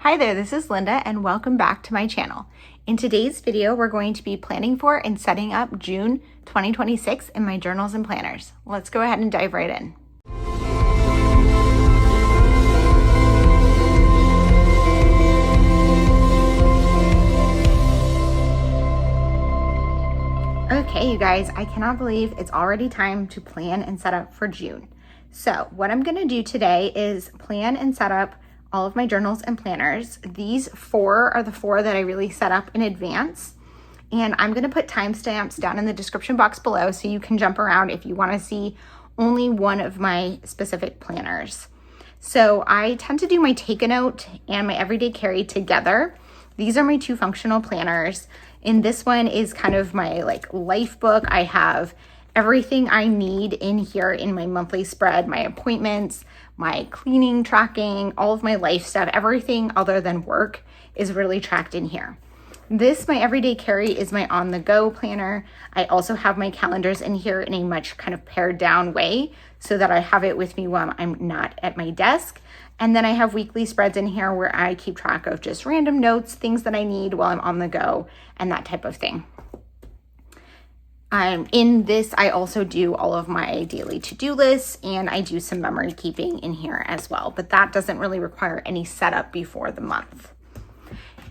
Hi there, this is Linda and welcome back to my channel. In today's video, we're going to be planning for and setting up June 2026 in my journals and planners. Let's go ahead and dive right in. Okay, you guys, I cannot believe it's already time to plan and set up for June. So what I'm gonna do today is plan and set up all of my journals and planners. These four are the four that I really set up in advance. And I'm gonna put timestamps down in the description box below so you can jump around if you wanna see only one of my specific planners. So I tend to do my Take a Note and my Everyday Carry together. These are my two functional planners. And this one is kind of my life book. I have everything I need in here in my monthly spread, my appointments, my cleaning tracking, all of my life stuff, everything other than work is really tracked in here. This, my Everyday Carry, is my on-the-go planner. I also have my calendars in here in a much kind of pared down way so that I have it with me when I'm not at my desk. And then I have weekly spreads in here where I keep track of just random notes, things that I need while I'm on the go, and that type of thing. In this, I also do all of my daily to-do lists, and I do some memory keeping in here as well, but that doesn't really require any setup before the month.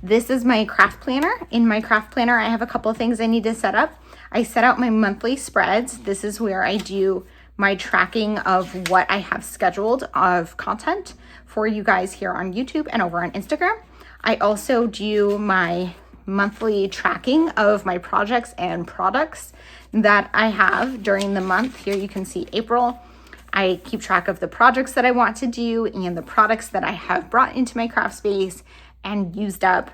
This is my craft planner. In my craft planner, I have a couple of things I need to set up. I set out my monthly spreads. This is where I do my tracking of what I have scheduled of content for you guys here on YouTube and over on Instagram. I also do my monthly tracking of my projects and products that I have during the month. Here you can see April. I keep track of the projects that I want to do and the products that I have brought into my craft space and used up.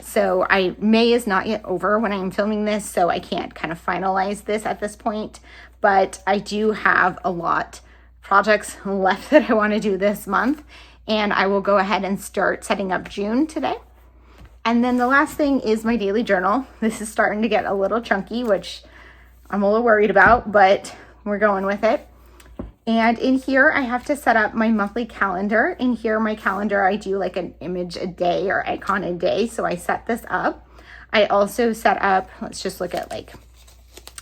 So May is not yet over when I'm filming this, so I can't kind of finalize this at this point, but I do have a lot projects left that I want to do this month, and I will go ahead and start setting up June today. And then the last thing is my daily journal. This is starting to get a little chunky, which I'm a little worried about, but we're going with it. And in here, I have to set up my monthly calendar. In here, my calendar, I do like an image a day or icon a day. So I set this up. I also set up, let's just look at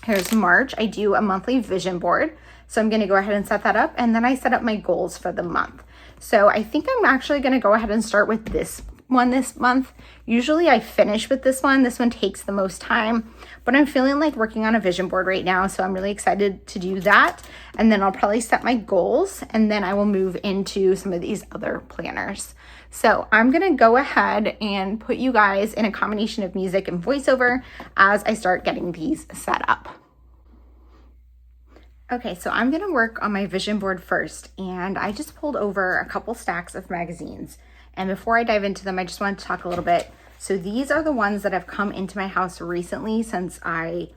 here's March. I do a monthly vision board. So I'm gonna go ahead and set that up. And then I set up my goals for the month. So I think I'm actually gonna go ahead and start with this one this month. Usually I finish with this one. This one takes the most time, but I'm feeling like working on a vision board right now. So I'm really excited to do that. And then I'll probably set my goals and then I will move into some of these other planners. So I'm gonna go ahead and put you guys in a combination of music and voiceover as I start getting these set up. Okay, so I'm gonna work on my vision board first, and I just pulled over a couple stacks of magazines. And before I dive into them, I just wanted to talk a little bit. So these are the ones that have come into my house recently since I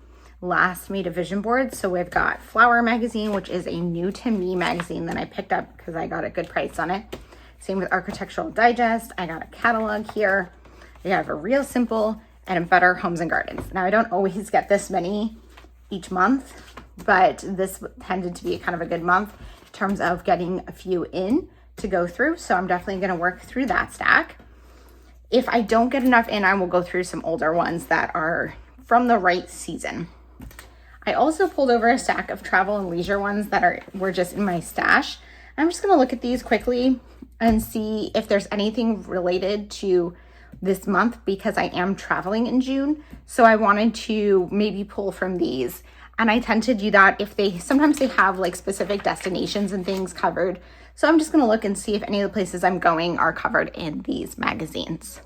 last made a vision board. So we've got Flower magazine, which is a new to me magazine that I picked up because I got a good price on it. Same with Architectural Digest. I got a catalog here. I have a Real Simple and a Better Homes and Gardens. Now I don't always get this many each month, but this tended to be kind of a good month in terms of getting a few in to go through. So I'm definitely going to work through that stack. If I don't get enough in, I will go through some older ones that are from the right season. I also pulled over a stack of travel and leisure ones that were just in my stash. I'm just going to look at these quickly and see if there's anything related to this month because I am traveling in June. So I wanted to maybe pull from these. And I tend to do that if sometimes they have specific destinations and things covered. So I'm just gonna look and see if any of the places I'm going are covered in these magazines.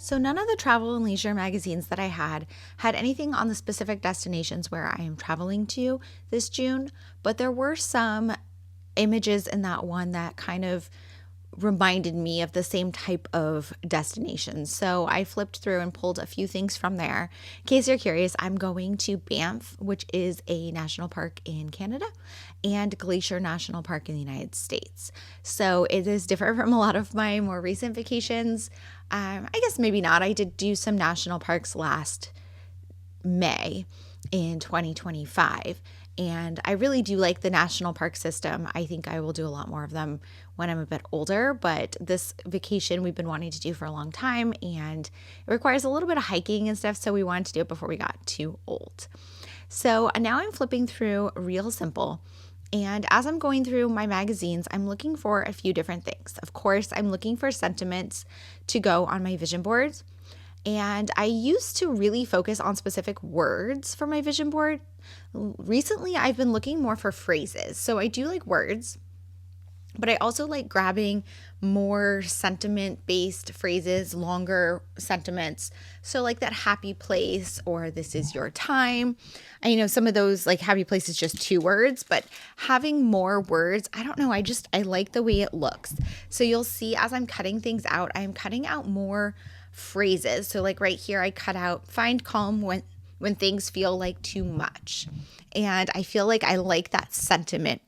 So none of the travel and leisure magazines that I had anything on the specific destinations where I am traveling to this June, but there were some images in that one that kind of reminded me of the same type of destinations. So I flipped through and pulled a few things from there. In case you're curious, I'm going to Banff, which is a national park in Canada, and Glacier National Park in the United States. So it is different from a lot of my more recent vacations. I guess maybe not. I did do some national parks last May in 2025. And I really do like the national park system. I think I will do a lot more of them when I'm a bit older. But this vacation we've been wanting to do for a long time, and it requires a little bit of hiking and stuff. So we wanted to do it before we got too old. So now I'm flipping through Real Simple. And as I'm going through my magazines, I'm looking for a few different things. Of course, I'm looking for sentiments to go on my vision boards. And I used to really focus on specific words for my vision board. Recently, I've been looking more for phrases. So I do like words, but I also like grabbing more sentiment-based phrases, longer sentiments. So like that happy place or this is your time. I know some of those, like happy place is just 2 words, but having more words, I don't know. I like the way it looks. So you'll see as I'm cutting things out, I'm cutting out more phrases. So like right here, I cut out find calm when things feel like too much. And I feel like I like that sentiment.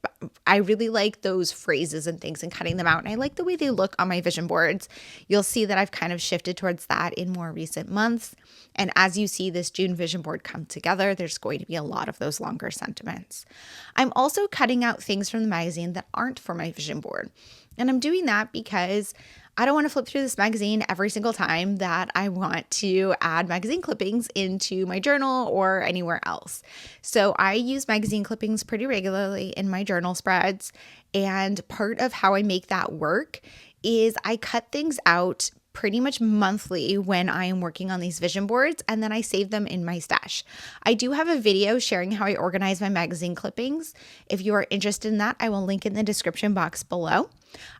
I really like those phrases and things and cutting them out. And I like the way they look on my vision boards. You'll see that I've kind of shifted towards that in more recent months. And as you see this June vision board come together, there's going to be a lot of those longer sentiments. I'm also cutting out things from the magazine that aren't for my vision board. And I'm doing that because I don't want to flip through this magazine every single time that I want to add magazine clippings into my journal or anywhere else. So I use magazine clippings pretty regularly in my journal spreads. And part of how I make that work is I cut things out pretty much monthly when I am working on these vision boards, and then I save them in my stash. I do have a video sharing how I organize my magazine clippings. If you are interested in that, I will link in the description box below.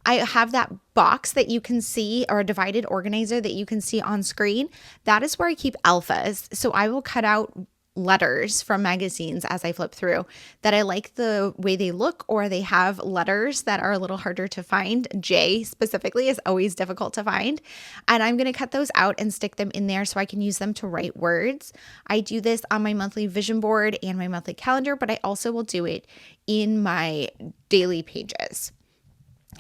I have that box that you can see, or a divided organizer that you can see on screen. That is where I keep alphas. So I will cut out letters from magazines as I flip through that I like the way they look, or they have letters that are a little harder to find. J specifically is always difficult to find. And I'm going to cut those out and stick them in there so I can use them to write words. I do this on my monthly vision board and my monthly calendar, but I also will do it in my daily pages.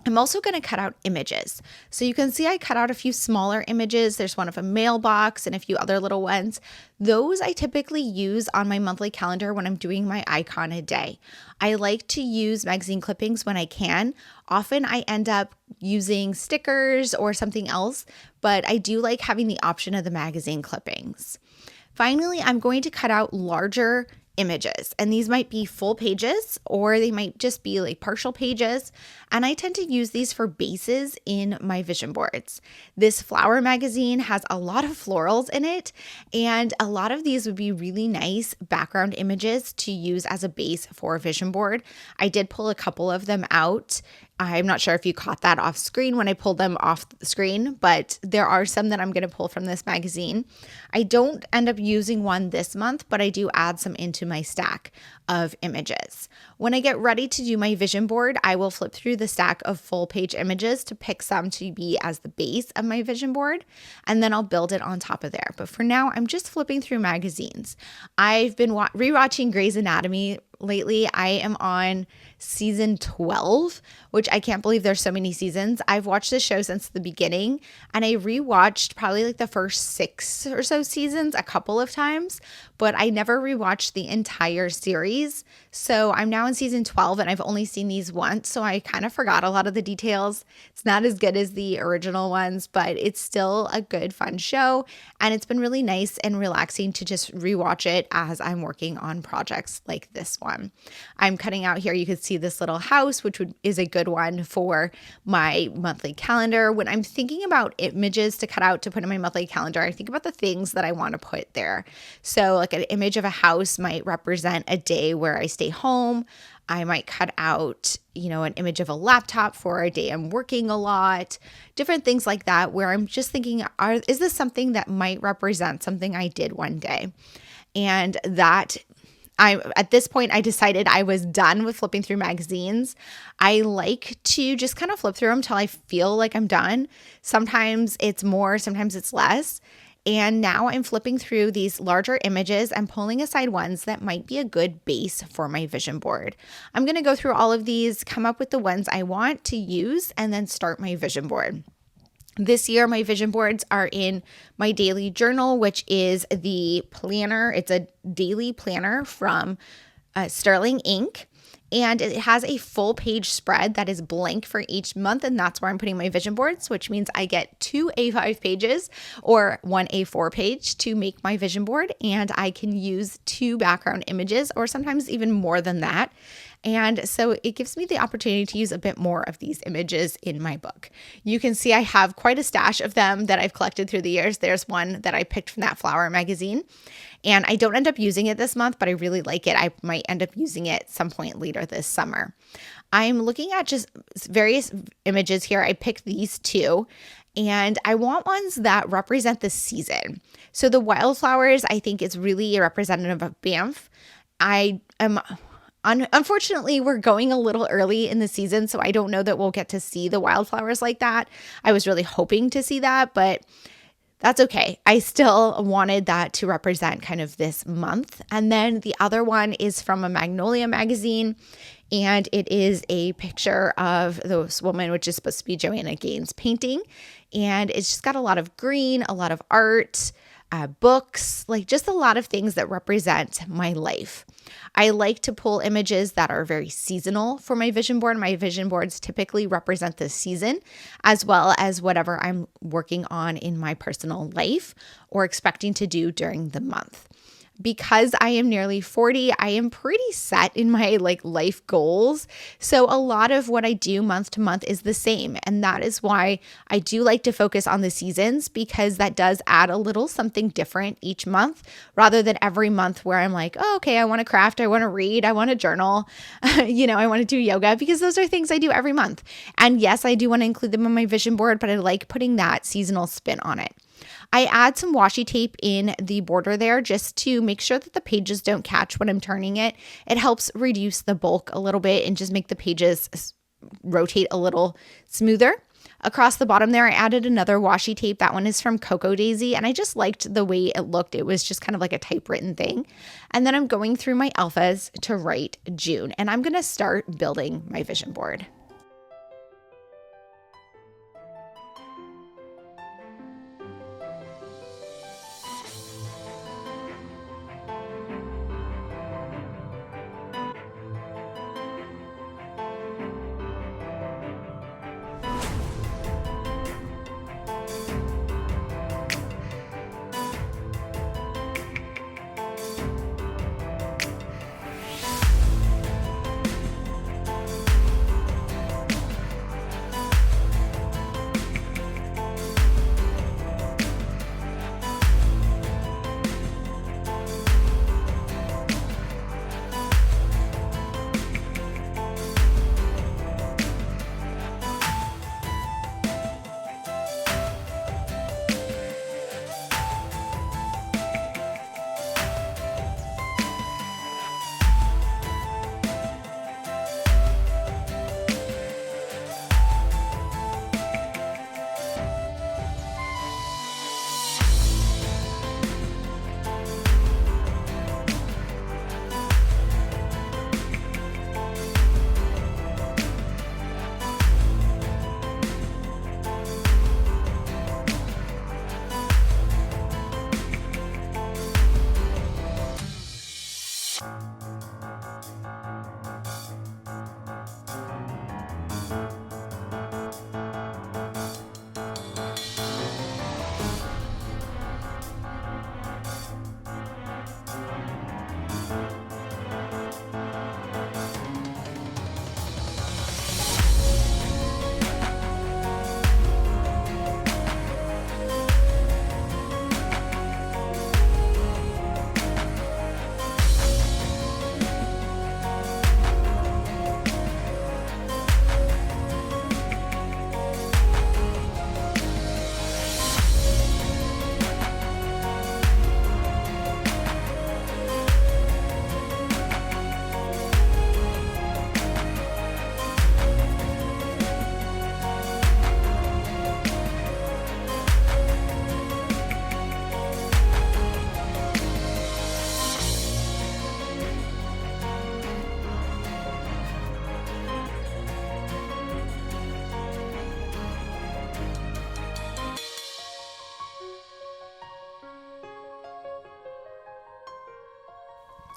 I'm also going to cut out images. So you can see I cut out a few smaller images. There's one of a mailbox and a few other little ones. Those I typically use on my monthly calendar when I'm doing my icon a day. I like to use magazine clippings when I can. Often I end up using stickers or something else, but I do like having the option of the magazine clippings. Finally, I'm going to cut out larger images, and these might be full pages or they might just be like partial pages, and I tend to use these for bases in my vision boards. This flower magazine has a lot of florals in it, and a lot of these would be really nice background images to use as a base for a vision board. I did pull a couple of them out. I'm not sure if you caught that off screen when I pulled them off the screen, but there are some that I'm going to pull from this magazine. I don't end up using one this month, but I do add some into my stack of images. When I get ready to do my vision board, I will flip through the stack of full page images to pick some to be as the base of my vision board, and then I'll build it on top of there. But for now, I'm just flipping through magazines. I've been rewatching Grey's Anatomy lately. I am on season 12, which I can't believe there's so many seasons. I've watched the show since the beginning, and I rewatched probably like the first 6 or so seasons a couple of times, but I never rewatched the entire series. So I'm now in season 12 and I've only seen these once, so I kind of forgot a lot of the details. It's not as good as the original ones, but it's still a good, fun show, and it's been really nice and relaxing to just rewatch it as I'm working on projects like this one. I'm cutting out here, you can see this little house, which is a good one for my monthly calendar. When I'm thinking about images to cut out to put in my monthly calendar, I think about the things that I want to put there. So like an image of a house might represent a day where I stay stay home. I might cut out, an image of a laptop for a day I'm working a lot, different things like that, where I'm just thinking, is this something that might represent something I did one day? And at this point, I decided I was done with flipping through magazines. I like to just kind of flip through them until I feel like I'm done. Sometimes it's more, sometimes it's less. And now I'm flipping through these larger images and pulling aside ones that might be a good base for my vision board. I'm going to go through all of these, come up with the ones I want to use, and then start my vision board. This year, my vision boards are in my daily journal, which is the planner. It's a daily planner from Sterling Ink. And it has a full page spread that is blank for each month. And that's where I'm putting my vision boards, which means I get 2 A5 pages or 1 A4 page to make my vision board. And I can use 2 background images or sometimes even more than that. And so it gives me the opportunity to use a bit more of these images in my book. You can see I have quite a stash of them that I've collected through the years. There's one that I picked from that flower magazine. And I don't end up using it this month, but I really like it. I might end up using it some point later this summer. I'm looking at just various images here. I picked these 2, and I want ones that represent the season. So the wildflowers, I think, is really representative of Banff. Unfortunately, we're going a little early in the season, so I don't know that we'll get to see the wildflowers like that. I was really hoping to see that, but that's okay. I still wanted that to represent kind of this month. And then the other one is from a Magnolia magazine, and it is a picture of this woman, which is supposed to be Joanna Gaines' painting. And it's just got a lot of green, a lot of art, books, like just a lot of things that represent my life. I like to pull images that are very seasonal for my vision board. My vision boards typically represent the season as well as whatever I'm working on in my personal life or expecting to do during the month. Because I am nearly 40, I am pretty set in my life goals. So a lot of what I do month to month is the same. And that is why I do like to focus on the seasons, because that does add a little something different each month rather than every month where I'm like, oh, okay, I want to craft, I want to read, I want to journal, I want to do yoga, because those are things I do every month. And yes, I do want to include them on my vision board, but I like putting that seasonal spin on it. I add some washi tape in the border there just to make sure that the pages don't catch when I'm turning it. It helps reduce the bulk a little bit and just make the pages rotate a little smoother. Across the bottom there, I added another washi tape. That one is from Cocoa Daisy, and I just liked the way it looked. It was just kind of like a typewritten thing. And then I'm going through my alphas to write June, and I'm going to start building my vision board.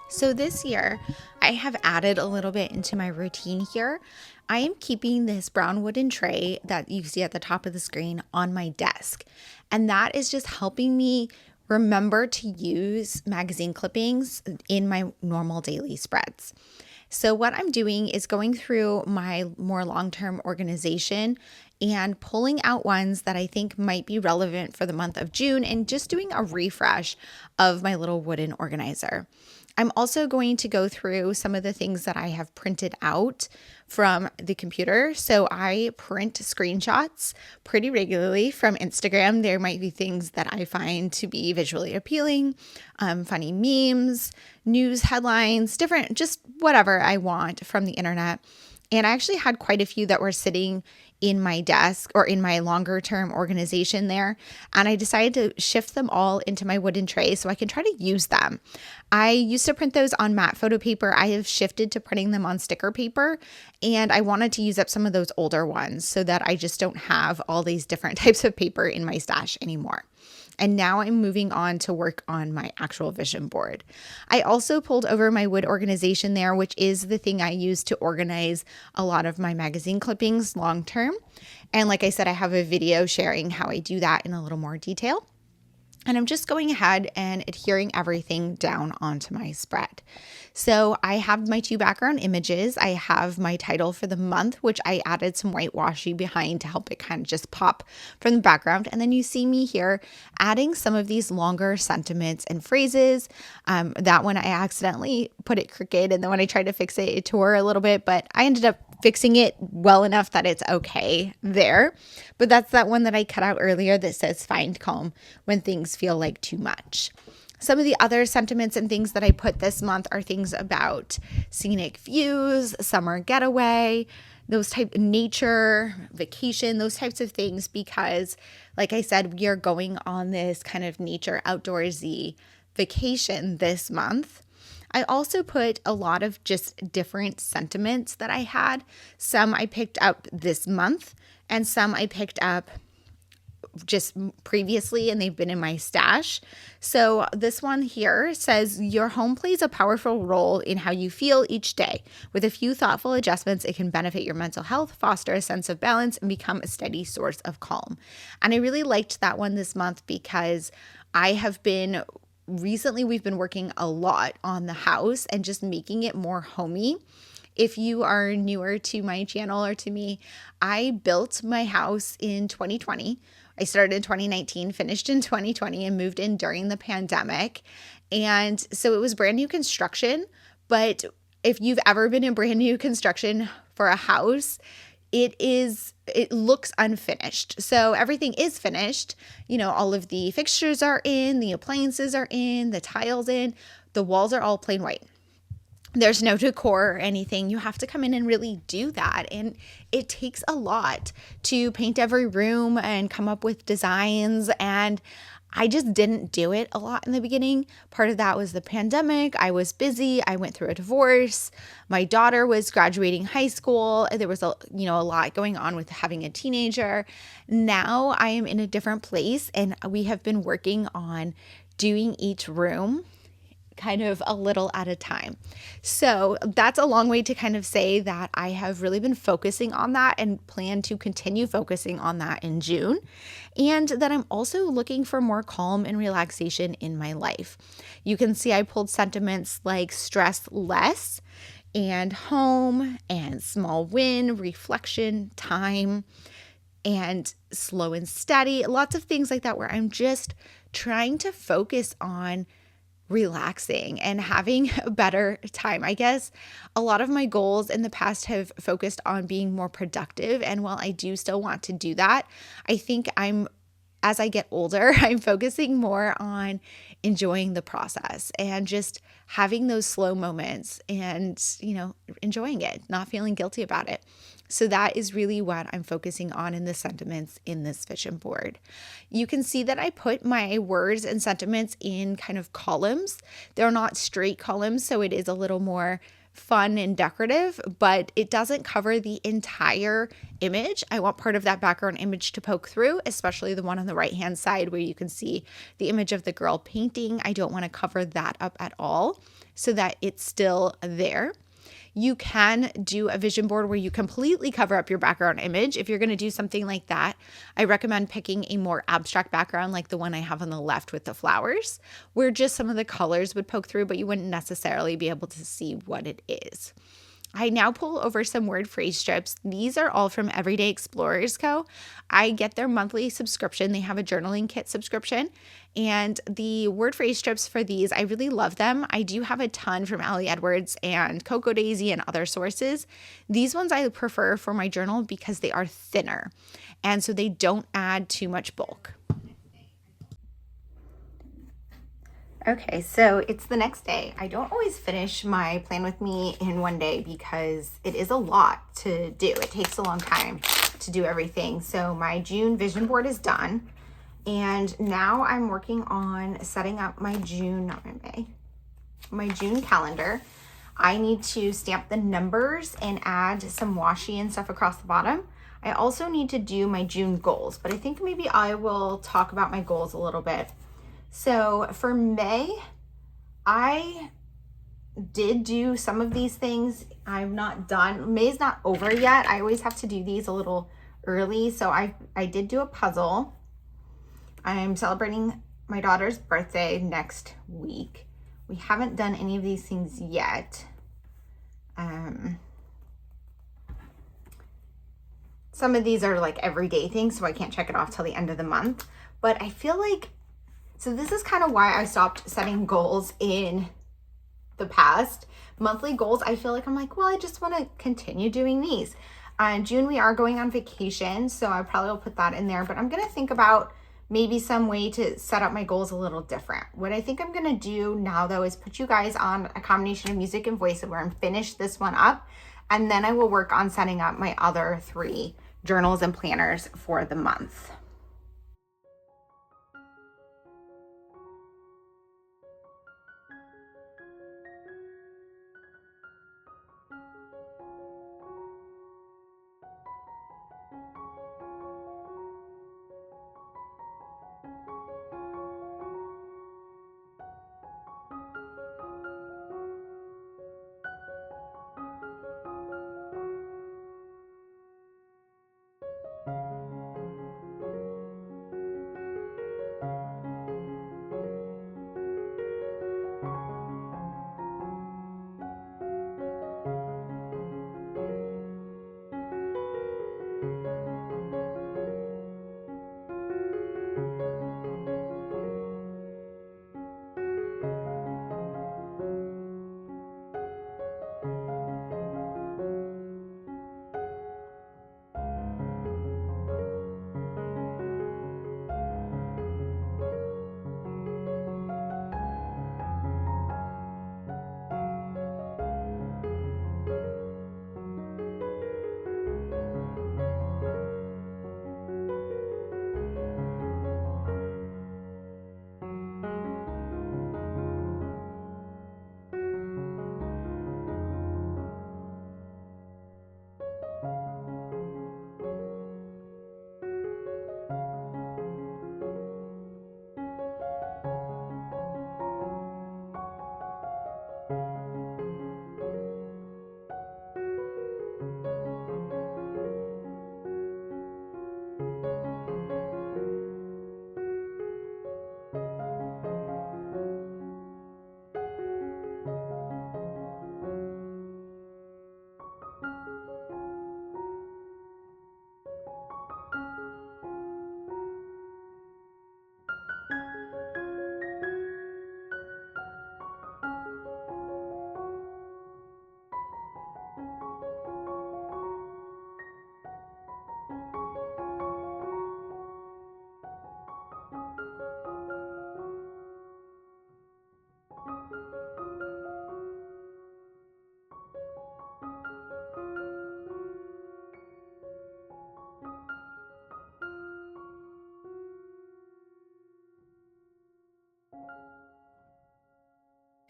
So this year, I have added a little bit into my routine here. I am keeping this brown wooden tray that you see at the top of the screen on my desk. And that is just helping me remember to use magazine clippings in my normal daily spreads. So, what I'm doing is going through my more long term organization and pulling out ones that I think might be relevant for the month of June and just doing a refresh of my little wooden organizer. I'm also going to go through some of the things that I have printed out from the computer. So I print screenshots pretty regularly from Instagram. There might be things that I find to be visually appealing, funny memes, news headlines, different, just whatever I want from the internet. And I actually had quite a few that were sitting in my desk or in my longer term organization there. And I decided to shift them all into my wooden tray so I can try to use them. I used to print those on matte photo paper. I have shifted to printing them on sticker paper. And I wanted to use up some of those older ones so that I just don't have all these different types of paper in my stash anymore. And now I'm moving on to work on my actual vision board. I also pulled over my wood organization there, which is the thing I use to organize a lot of my magazine clippings long term. And like I said, I have a video sharing how I do that in a little more detail. And I'm just going ahead and adhering everything down onto my spread. So I have my 2 background images. I have my title for the month, which I added some whitewashing behind to help it kind of just pop from the background. And then you see me here adding some of these longer sentiments and phrases. That one I accidentally put it crooked. And then when I tried to fix it, it tore a little bit, but I ended up fixing it well enough that it's okay there. But that's that one that I cut out earlier that says find calm when things feel like too much. Some of the other sentiments and things that I put this month are things about scenic views, summer getaway, those type nature, vacation, those types of things, because like I said, we are going on this kind of nature outdoorsy vacation this month. I also put a lot of just different sentiments that I had. Some I picked up this month and some I picked up just previously and they've been in my stash. So this one here says, your home plays a powerful role in how you feel each day. With a few thoughtful adjustments, it can benefit your mental health, foster a sense of balance, and become a steady source of calm. And I really liked that one this month because recently we've been working a lot on the house and just making it more homey. If you are newer to my channel or to me, I built my house in 2020. I started in 2019, finished in 2020, and moved in during the pandemic. And so it was brand new construction. But if you've ever been in brand new construction for a house, it looks unfinished. So everything is finished. You know, all of the fixtures are in, the appliances are in, the tiles in, the walls are all plain white. There's no decor or anything. You have to come in and really do that. And it takes a lot to paint every room and come up with designs. And I just didn't do it a lot in the beginning. Part of that was the pandemic. I was busy. I went through a divorce. My daughter was graduating high school. There was a lot going on with having a teenager. Now I am in a different place and we have been working on doing each room kind of a little at a time. So that's a long way to kind of say that I have really been focusing on that and plan to continue focusing on that in June. And that I'm also looking for more calm and relaxation in my life. You can see I pulled sentiments like stress less and home and small win, reflection, time, and slow and steady. Lots of things like that where I'm just trying to focus on relaxing and having a better time. I guess a lot of my goals in the past have focused on being more productive. And while I do still want to do that, I think as I get older, I'm focusing more on enjoying the process and just having those slow moments and, enjoying it, not feeling guilty about it. So that is really what I'm focusing on in the sentiments in this vision board. You can see that I put my words and sentiments in kind of columns. They're not straight columns, so it is a little more fun and decorative, but it doesn't cover the entire image. I want part of that background image to poke through, especially the one on the right-hand side where you can see the image of the girl painting. I don't want to cover that up at all so that it's still there. You can do a vision board where you completely cover up your background image. If you're going to do something like that, I recommend picking a more abstract background like the one I have on the left with the flowers, where just some of the colors would poke through, but you wouldn't necessarily be able to see what it is. I now pull over some word phrase strips. These are all from Everyday Explorers Co. I get their monthly subscription. They have a journaling kit subscription. And the word phrase strips for these, I really love them. I do have a ton from Allie Edwards and Coco Daisy and other sources. These ones I prefer for my journal because they are thinner. And so they don't add too much bulk. Okay, so it's the next day. I don't always finish my plan with me in one day because it is a lot to do. It takes a long time to do everything. So my June vision board is done. And now I'm working on setting up my June, not my May, my June calendar. I need to stamp the numbers and add some washi and stuff across the bottom. I also need to do my June goals, but I think maybe I will talk about my goals a little bit. So for May, I did do some of these things. I'm not done. May's not over yet. I always have to do these a little early. So I did do a puzzle. I'm celebrating my daughter's birthday next week. We haven't done any of these things yet. Some of these are like everyday things, so I can't check it off till the end of the month. But I feel like, so this is kind of why I stopped setting goals in the past. Monthly goals, I feel like I'm like, well, I just want to continue doing these. In June, we are going on vacation, so I probably will put that in there. But I'm going to think about maybe some way to set up my goals a little different. What I think I'm going to do now, though, is put you guys on a combination of music and voiceover and finish this one up. And then I will work on setting up my other 3 journals and planners for the month.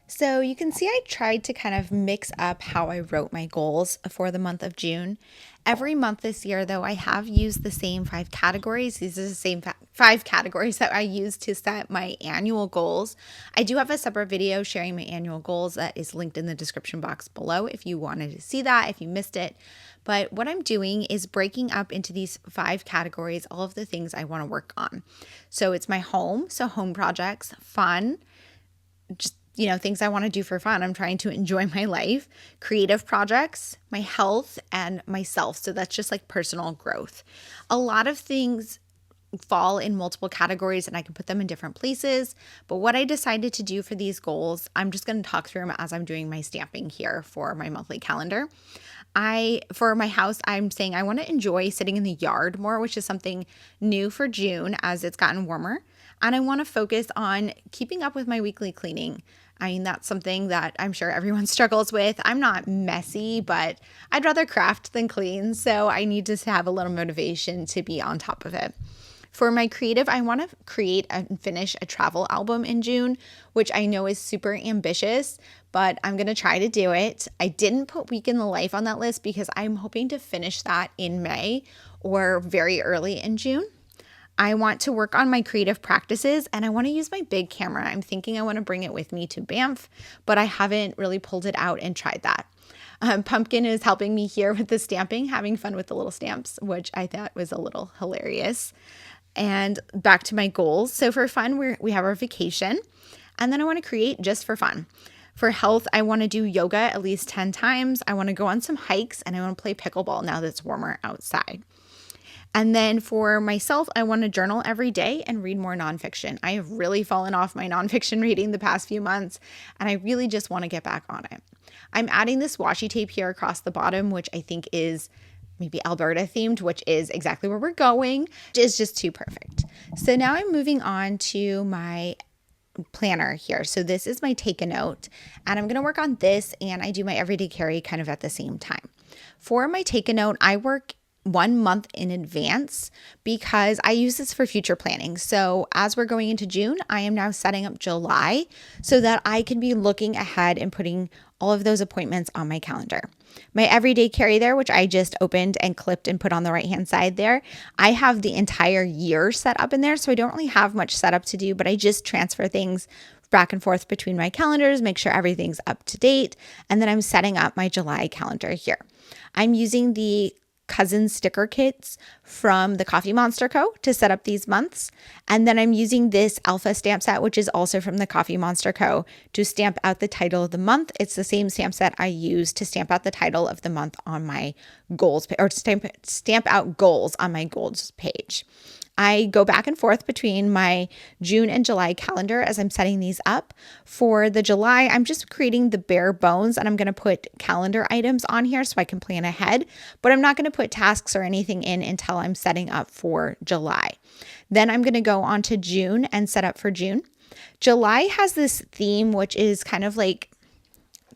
So you can see I tried to kind of mix up how I wrote my goals for the month of June. Every month this year, though, I have used the same 5 categories. These are the same 5 categories that I use to set my annual goals. I do have a separate video sharing my annual goals that is linked in the description box below if you wanted to see that, if you missed it. But what I'm doing is breaking up into these 5 categories all of the things I want to work on. So it's my home, so home projects, fun, just things I want to do for fun. I'm trying to enjoy my life, creative projects, my health, and myself. So that's just like personal growth. A lot of things fall in multiple categories and I can put them in different places. But what I decided to do for these goals, I'm just going to talk through them as I'm doing my stamping here for my monthly calendar. For my house, I'm saying I want to enjoy sitting in the yard more, which is something new for June as it's gotten warmer. And I want to focus on keeping up with my weekly cleaning. I mean, that's something that I'm sure everyone struggles with. I'm not messy, but I'd rather craft than clean. So I need to have a little motivation to be on top of it. For my creative, I want to create and finish a travel album in June, which I know is super ambitious, but I'm going to try to do it. I didn't put week in the life on that list because I'm hoping to finish that in May or very early in June. I want to work on my creative practices and I want to use my big camera. I'm thinking I want to bring it with me to Banff, but I haven't really pulled it out and tried that. Pumpkin is helping me here with the stamping, having fun with the little stamps, which I thought was a little hilarious. And back to my goals. So for fun, we have our vacation, and then I want to create just for fun. For health, I want to do yoga at least 10 times. I want to go on some hikes, and I want to play pickleball now that it's warmer outside. And then for myself, I want to journal every day and read more nonfiction. I have really fallen off my nonfiction reading the past few months, and I really just want to get back on it. I'm adding this washi tape here across the bottom, which I think is maybe Alberta themed, which is exactly where we're going. It's just too perfect. So now I'm moving on to my planner here. So this is my take a note, and I'm going to work on this and I do my everyday carry kind of at the same time. For my take a note, I work 1 month in advance because I use this for future planning. So as we're going into June, I am now setting up July so that I can be looking ahead and putting all of those appointments on my calendar. My everyday carry there, which I just opened and clipped and put on the right hand side there, I have the entire year set up in there. So I don't really have much setup to do, but I just transfer things back and forth between my calendars, make sure everything's up to date. And then I'm setting up my July calendar here. I'm using the cousin sticker kits from the Coffee Monster Co. to set up these months. And then I'm using this alpha stamp set, which is also from the Coffee Monster Co. to stamp out the title of the month. It's the same stamp set I use to stamp out the title of the month on my goals, or stamp out goals on my goals page. I go back and forth between my June and July calendar as I'm setting these up. For the July, I'm just creating the bare bones and I'm going to put calendar items on here so I can plan ahead, but I'm not going to put tasks or anything in until I'm setting up for July. Then I'm going to go on to June and set up for June. July has this theme, which is kind of like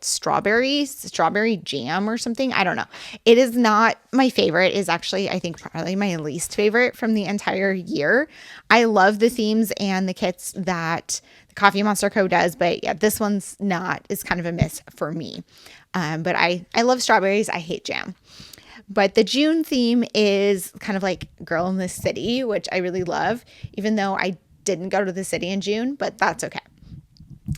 strawberry jam or something. I don't know. It is not my favorite. Is actually, I think, probably my least favorite from the entire year. I love the themes and the kits that the Coffee Monster Co. does, but yeah, this one's not. It's kind of a miss for me. But I love strawberries. I hate jam. But the June theme is kind of like Girl in the City, which I really love, even though I didn't go to the city in June, but that's okay.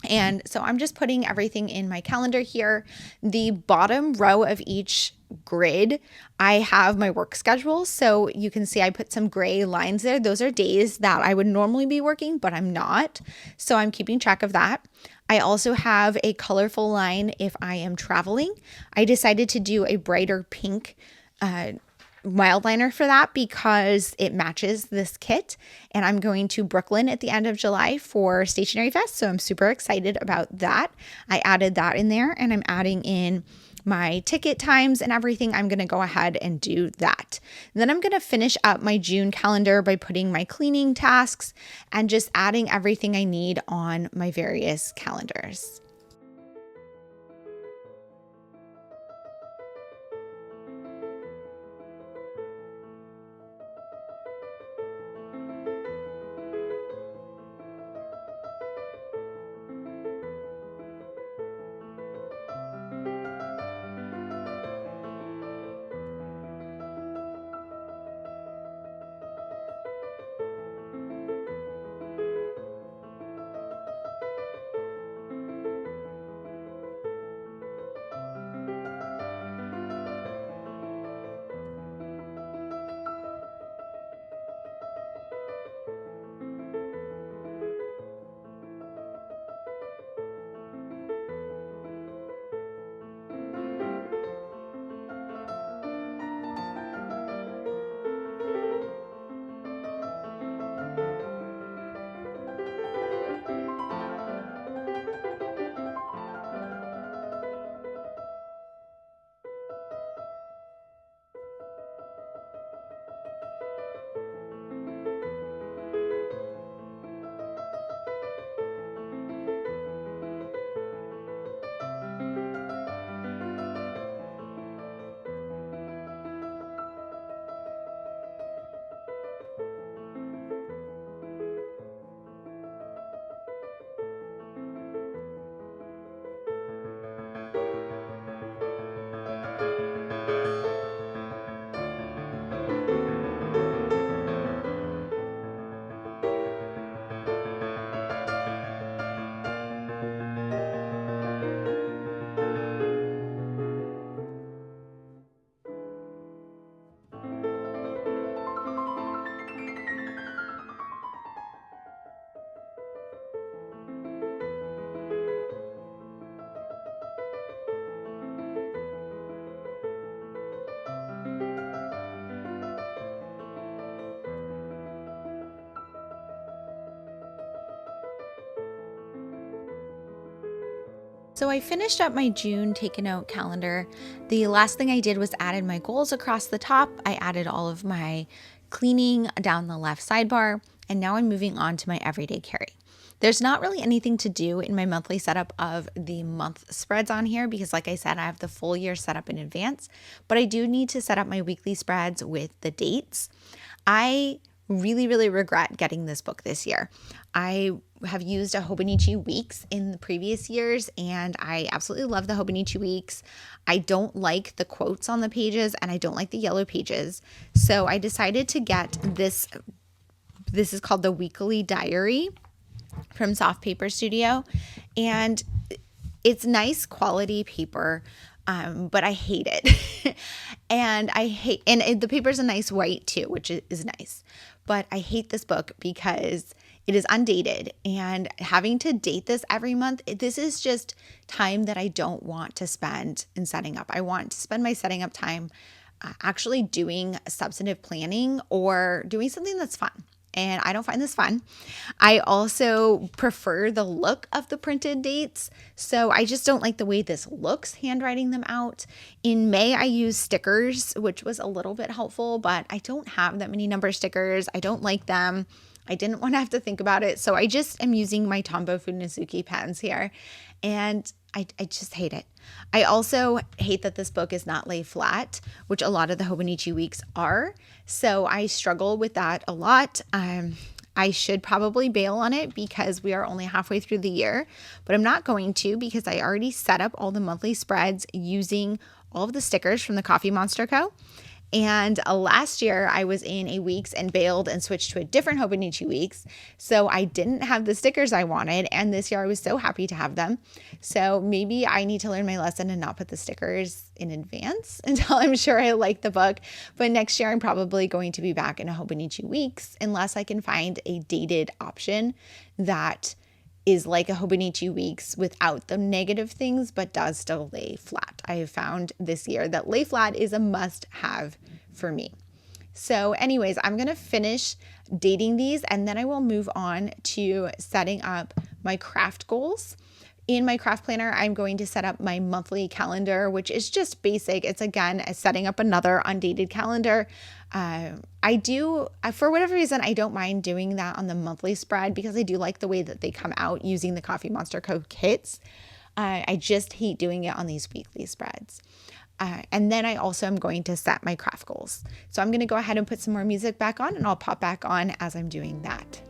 And so I'm just putting everything in my calendar here. The bottom row of each grid, I have my work schedule. So you can see I put some gray lines there. Those are days that I would normally be working, but I'm not. So I'm keeping track of that. I also have a colorful line if I am traveling. I decided to do a brighter pink mild liner for that because it matches this kit, and I'm going to Brooklyn at the end of July for Stationery Fest, so I'm super excited about that. I added that in there, and I'm adding in my ticket times and everything. I'm going to go ahead and do that. And then I'm going to finish up my June calendar by putting my cleaning tasks and just adding everything I need on my various calendars. So I finished up my June take a note calendar. The last thing I did was added my goals across the top. I added all of my cleaning down the left sidebar, and now I'm moving on to my everyday carry. There's not really anything to do in my monthly setup of the month spreads on here because, like I said, I have the full year set up in advance, but I do need to set up my weekly spreads with the dates. I really regret getting this book this year. I have used a Hobonichi Weeks in the previous years, and I absolutely love the Hobonichi Weeks. I don't like the quotes on the pages, and I don't like the yellow pages. So I decided to get this. This is called the Weekly Diary from Soft Paper Studio, and it's nice quality paper, but I hate it. And the paper's a nice white too, which is nice. But I hate this book because it is undated, and having to date this every month, this is just time that I don't want to spend in setting up. I want to spend my setting up time actually doing substantive planning or doing something that's fun. And I don't find this fun. I also prefer the look of the printed dates. So I just don't like the way this looks, handwriting them out. In May, I used stickers, which was a little bit helpful, but I don't have that many number stickers. I don't like them. I didn't want to have to think about it. So I just am using my Tombow Funisuki pens here. And I just hate it. I also hate that this book is not lay flat, which a lot of the Hobonichi Weeks are. So I struggle with that a lot. I should probably bail on it because we are only halfway through the year, but I'm not going to because I already set up all the monthly spreads using all of the stickers from the Coffee Monster Co. And last year I was in a Weeks and bailed and switched to a different Hobonichi Weeks. So I didn't have the stickers I wanted. And this year I was so happy to have them. So maybe I need to learn my lesson and not put the stickers in advance until I'm sure I like the book. But next year I'm probably going to be back in a Hobonichi Weeks unless I can find a dated option that is like a Hobonichi Weeks without the negative things, but does still lay flat. I have found this year that lay flat is a must-have for me. So anyways, I'm going to finish dating these and then I will move on to setting up my craft goals. In my craft planner, I'm going to set up my monthly calendar, which is just basic. It's again, setting up another undated calendar. For whatever reason, I don't mind doing that on the monthly spread because I do like the way that they come out using the Coffee Monster Co. kits. I just hate doing it on these weekly spreads. And then I also am going to set my craft goals. So I'm going to go ahead and put some more music back on and I'll pop back on as I'm doing that.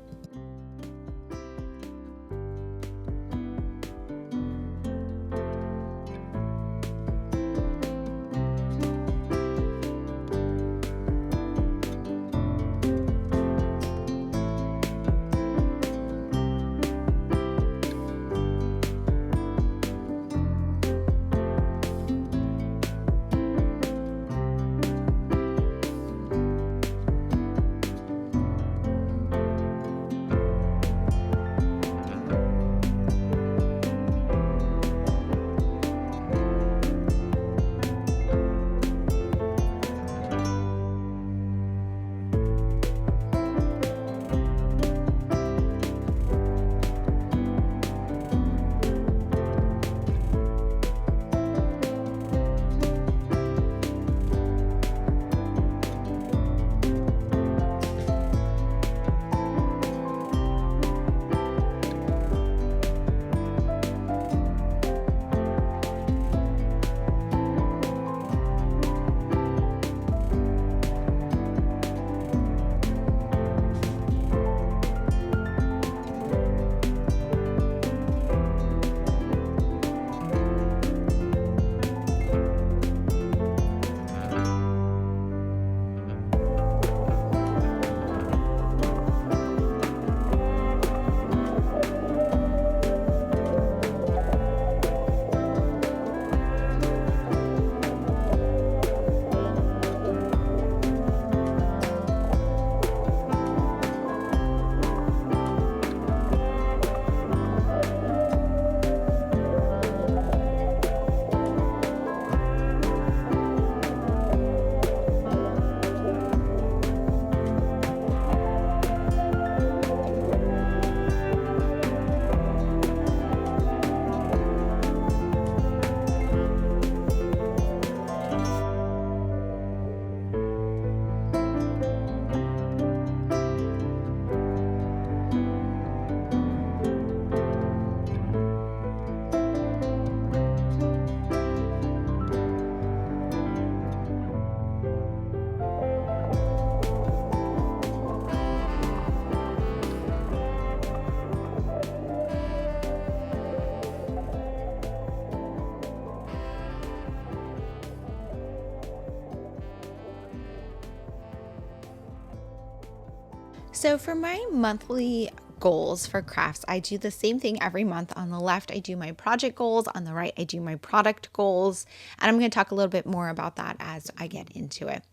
So for my monthly goals for crafts, I do the same thing every month. On the left, I do my project goals. On the right, I do my product goals. And I'm going to talk a little bit more about that as I get into it.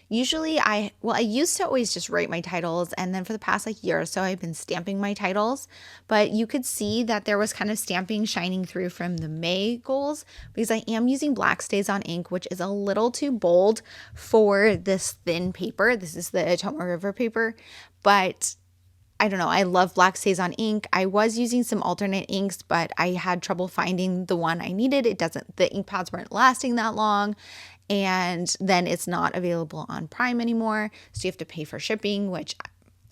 Usually I used to always just write my titles, and then for the past year or so I've been stamping my titles, but you could see that there was kind of stamping shining through from the May goals because I am using black StazOn ink, which is a little too bold for this thin paper. This is the Tomoe River paper, but I don't know. I love black StazOn ink. I was using some alternate inks, but I had trouble finding the one I needed. The ink pads weren't lasting that long. And then it's not available on Prime anymore. So you have to pay for shipping, which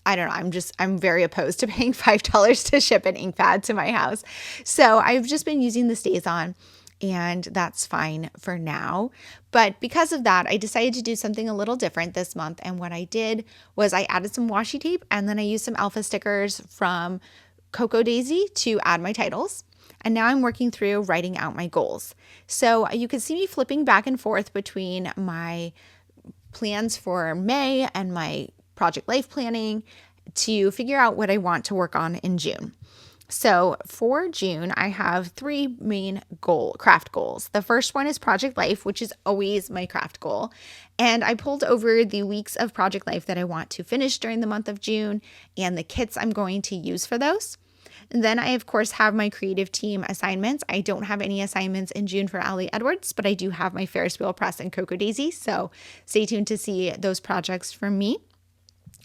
I don't know. I'm very opposed to paying $5 to ship an ink pad to my house. So I've just been using the StazOn, and that's fine for now. But because of that, I decided to do something a little different this month. And what I did was I added some washi tape, and then I used some alpha stickers from Cocoa Daisy to add my titles. And now I'm working through writing out my goals. So you can see me flipping back and forth between my plans for May and my project life planning to figure out what I want to work on in June. So for June, I have 3 main craft goals. The first one is project life, which is always my craft goal. And I pulled over the weeks of project life that I want to finish during the month of June and the kits I'm going to use for those. And then I, of course, have my creative team assignments. I don't have any assignments in June for Ali Edwards, but I do have my Ferris Wheel Press and Cocoa Daisy. So stay tuned to see those projects from me.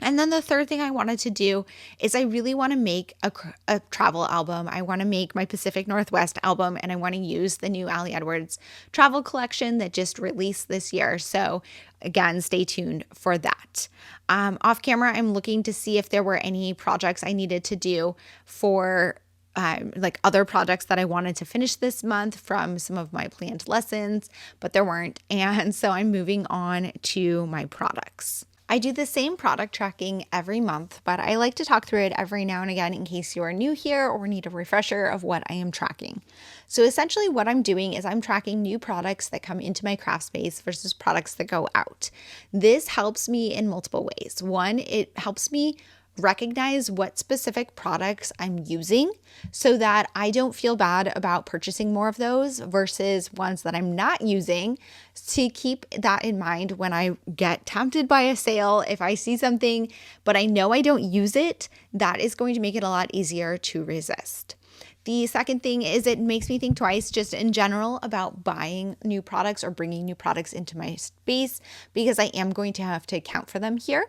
And then the third thing I wanted to do is I really want to make a travel album. I want to make my Pacific Northwest album, and I want to use the new Ali Edwards travel collection that just released this year. So again, stay tuned for that. Off camera, I'm looking to see if there were any projects I needed to do for other projects that I wanted to finish this month from some of my planned lessons, but there weren't. And so I'm moving on to my products. I do the same product tracking every month, but I like to talk through it every now and again in case you are new here or need a refresher of what I am tracking. So essentially what I'm doing is I'm tracking new products that come into my craft space versus products that go out. This helps me in multiple ways. One, it helps me recognize what specific products I'm using so that I don't feel bad about purchasing more of those versus ones that I'm not using, to keep that in mind when I get tempted by a sale. If I see something but I know I don't use it, that is going to make it a lot easier to resist. The second thing is it makes me think twice just in general about buying new products or bringing new products into my space because I am going to have to account for them here.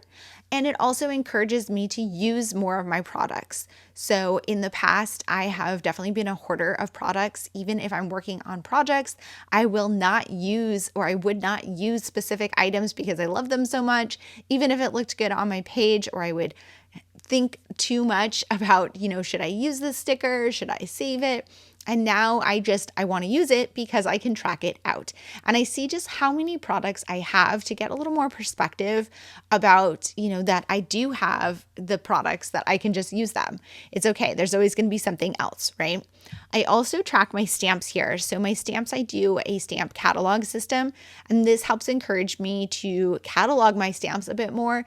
And it also encourages me to use more of my products. So in the past, I have definitely been a hoarder of products. Even if I'm working on projects, I would not use specific items because I love them so much, even if it looked good on my page, or I would think too much about, should I use this sticker? Should I save it? And now I want to use it because I can track it out. And I see just how many products I have to get a little more perspective about, that I do have the products that I can just use them. It's okay. There's always going to be something else, right? I also track my stamps here. So my stamps, I do a stamp catalog system, and this helps encourage me to catalog my stamps a bit more.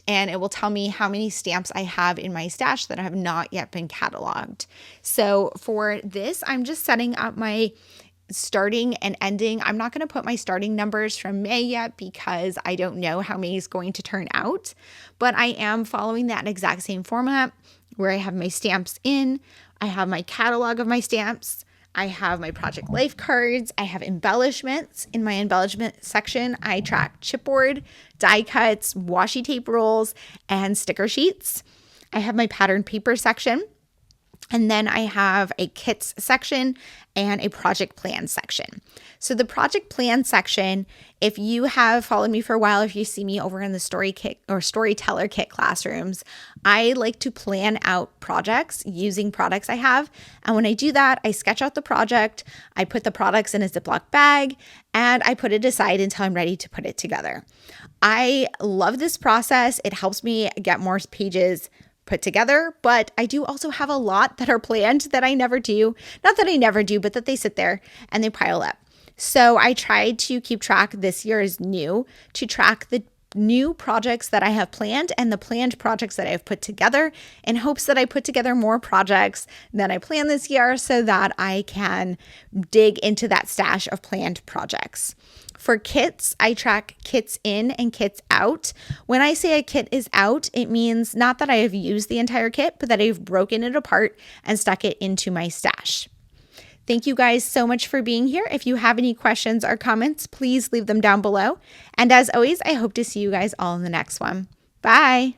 And it will tell me how many stamps I have in my stash that have not yet been cataloged. So for this, I'm just setting up my starting and ending. I'm not going to put my starting numbers from May yet because I don't know how May is going to turn out, but I am following that exact same format where I have my stamps in, I have my catalog of my stamps, I have my project life cards. I have embellishments. In my embellishment section, I track chipboard, die cuts, washi tape rolls, and sticker sheets. I have my patterned paper section. And then I have a kits section and a project plan section. So the project plan section, if you have followed me for a while, if you see me over in the story kit or storyteller kit classrooms, I like to plan out projects using products I have. And when I do that, I sketch out the project, I put the products in a Ziploc bag, and I put it aside until I'm ready to put it together. I love this process. It helps me get more pages put together, but I do also have a lot that are planned that I never do. Not that I never do, but that they sit there and they pile up. So I tried to keep track, this year is new, to track the new projects that I have planned and the planned projects that I've put together, in hopes that I put together more projects than I planned this year so that I can dig into that stash of planned projects. For kits, I track kits in and kits out. When I say a kit is out, it means not that I have used the entire kit, but that I've broken it apart and stuck it into my stash. Thank you guys so much for being here. If you have any questions or comments, please leave them down below. And as always, I hope to see you guys all in the next one. Bye.